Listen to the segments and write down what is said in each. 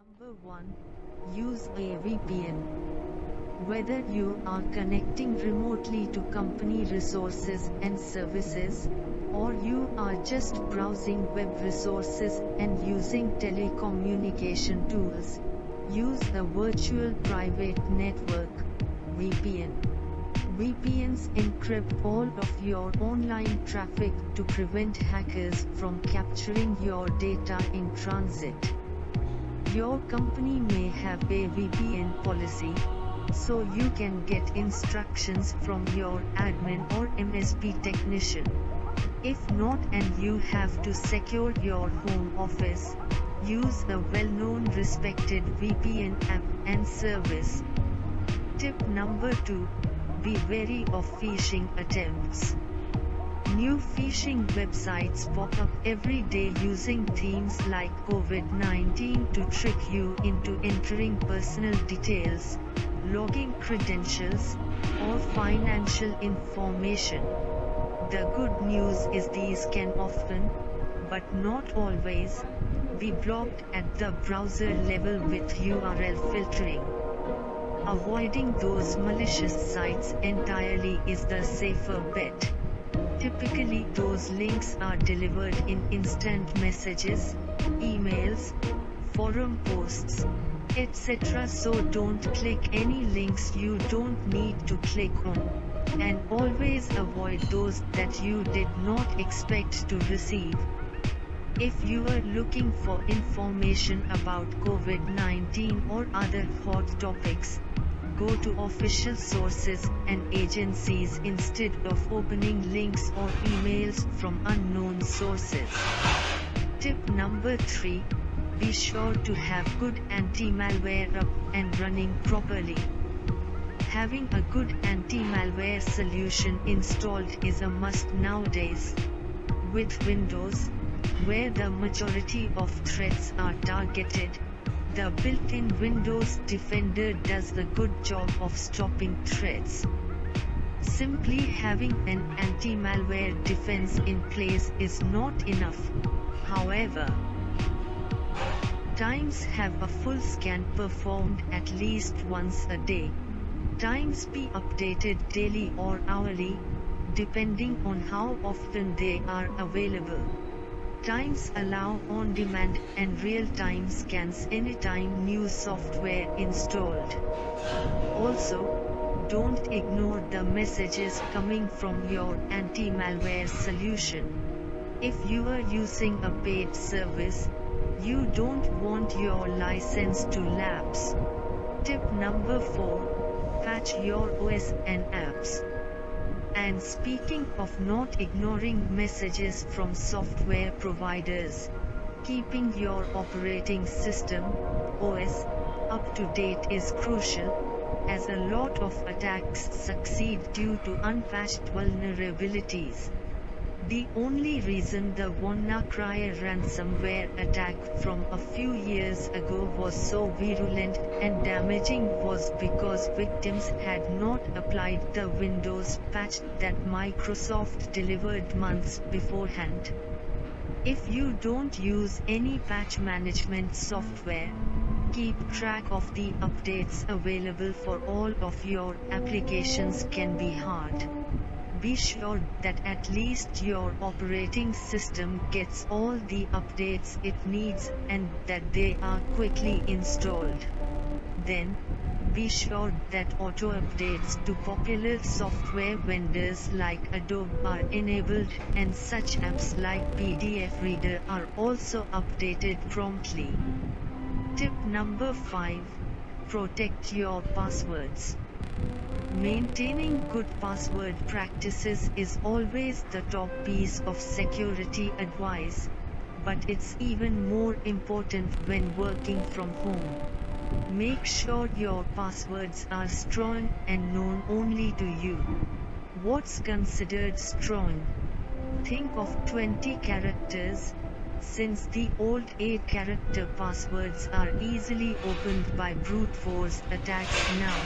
Number 1. Use a VPN. Whether you are connecting remotely to company resources and services, or you are just browsing web resources and using telecommunication tools, use a virtual private network (VPN). VPNs encrypt all of your online traffic to prevent hackers from capturing your data in transit. Your company may have a VPN policy, so you can get instructions from your admin or MSP technician. If not and you have to secure your home office, use a well-known respected VPN app and service. Tip number 2. Be wary of phishing attempts. New phishing websites pop up every day using themes like COVID-19 to trick you into entering personal details, login credentials, or financial information. The good news is these can often, but not always, be blocked at the browser level with URL filtering. Avoiding those malicious sites entirely is the safer bet. Typically those links are delivered in instant messages, emails, forum posts, etc. So don't click any links you don't need to click on, and always avoid those that you did not expect to receive. If you are looking for information about COVID-19 or other hot topics, go to official sources and agencies instead of opening links or emails from unknown sources. Tip number 3. Be sure to have good anti-malware up and running properly. Having a good anti-malware solution installed is a must nowadays. With Windows, where the majority of threats are targeted, the built-in Windows Defender does the good job of stopping threats. Simply having an anti-malware defense in place is not enough. However, Times have a full scan performed at least once a day. Times be updated daily or hourly, depending on how often they are available. Times allow on-demand and real-time scans anytime new software installed. Also, don't ignore the messages coming from your anti-malware solution. If you are using a paid service, you don't want your license to lapse. Tip number 4. Patch your OS and apps. And speaking of not ignoring messages from software providers, keeping your operating system, OS, up to date is crucial, as a lot of attacks succeed due to unpatched vulnerabilities. The only reason the WannaCry ransomware attack from a few years ago was so virulent and damaging was because victims had not applied the Windows patch that Microsoft delivered months beforehand. If you don't use any patch management software, keep track of the updates available for all of your applications can be hard. Be sure that at least your operating system gets all the updates it needs and that they are quickly installed. Then, be sure that auto-updates to popular software vendors like Adobe are enabled and such apps like PDF Reader are also updated promptly. Tip number 5. Protect your passwords. Maintaining good password practices is always the top piece of security advice, but it's even more important when working from home. Make sure your passwords are strong and known only to you. What's considered strong? Think of 20 characters, since the old 8-character passwords are easily opened by brute force attacks now.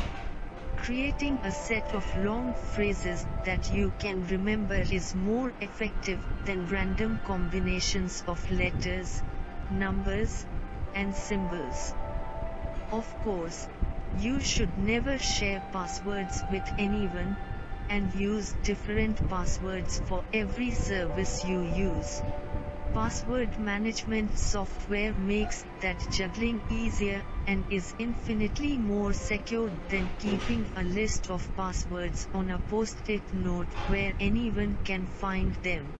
Creating a set of long phrases that you can remember is more effective than random combinations of letters, numbers, and symbols. Of course, you should never share passwords with anyone, and use different passwords for every service you use. Password management software makes that juggling easier, and is infinitely more secure than keeping a list of passwords on a post-it note where anyone can find them.